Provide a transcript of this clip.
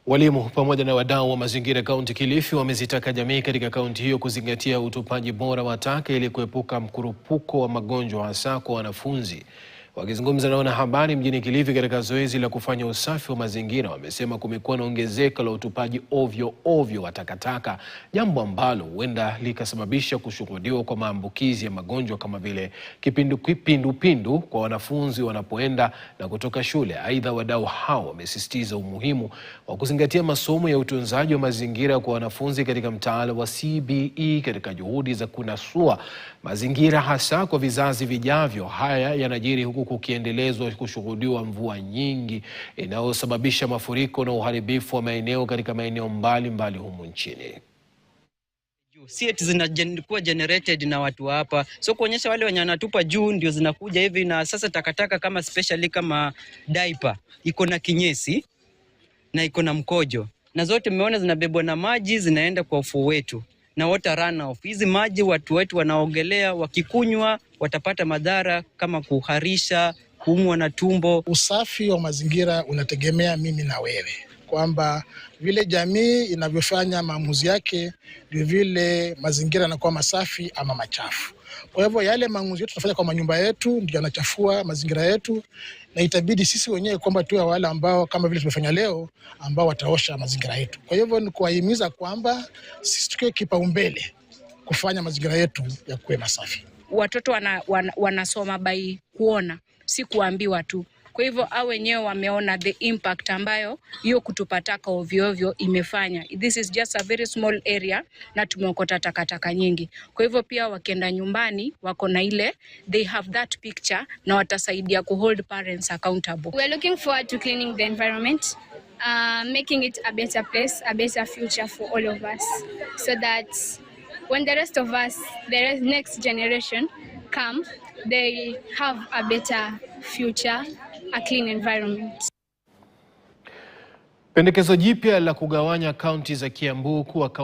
Walimu pamoja na wadau wa mazingira kaunti Kilifi wamezitaka jamii katika kaunti hiyo kuzingatia utupaji bora wa taka ili kuepuka mkurupuko wa magonjwa hasa kwa wanafunzi. Wakizungumza na wanahabari mjini Kilifi katika zoezi la kufanya usafi wa mazingira, wamesema kumekuwa na ongezeko la utupaji ovyo wa takataka, jambo ambalo huenda likasababisha kushuhudiwa kwa maambukizi ya magonjwa kama vile kipindupindu kwa wanafunzi wanapoenda na kutoka shule. Aidha, wadau hao wamesisitiza umuhimu wa kuzingatia masomo ya utunzaji wa mazingira kwa wanafunzi katika mtaala wa CBE katika juhudi za kunasua mazingira hasa kwa vizazi vijavyo. Haya yanajiri huku kukiendelezwa kushuhudiwa mvua nyingi inayosababisha mafuriko na uharibifu wa maeneo katika maeneo mbalimbali humu nchini. Eti zinakuwa generated na watu hapa, so kuonyesha wale wenye wanatupa juu ndio zinakuja hivi. Na sasa takataka kama especially kama diaper iko na kinyesi na iko na mkojo, na zote umeona zinabebwa na maji zinaenda kwa ufuo wetu na water runoff. Hizi maji watu wetu wanaogelea, wakikunywa watapata madhara kama kuharisha, kuumwa na tumbo. Usafi wa mazingira unategemea mimi na wewe, kwamba vile jamii inavyofanya maamuzi yake ndio vile mazingira yanakuwa masafi ama machafu. Kwa hivyo yale maamuzi yetu tunafanya kwa manyumba yetu ndio yanachafua mazingira yetu, na itabidi sisi wenyewe kwamba tuwe wale ambao kama vile tumefanya leo ambao wataosha mazingira yetu. Kwa hivyo ni kuwahimiza kwamba sisi tukiwe kipaumbele kufanya mazingira yetu ya kuwe masafi. Watoto wanasoma by kuona, si kuambiwa tu. Kwa hivyo hao wenyewe wameona the impact ambayo hiyo kutupa taka ovyo imefanya. This is just a very small area na tumeokota takataka nyingi. Kwa hivyo pia wakienda nyumbani wako na ile, they have that picture na watasaidia ku hold parents accountable. We are looking forward to cleaning the environment, making it a better place, a better future for all of us, so that when the rest of us, the next generation come, they have a better future, a clean environment. Pendekezo jipya la kugawanya kaunti za Kiambu kuwa kaunti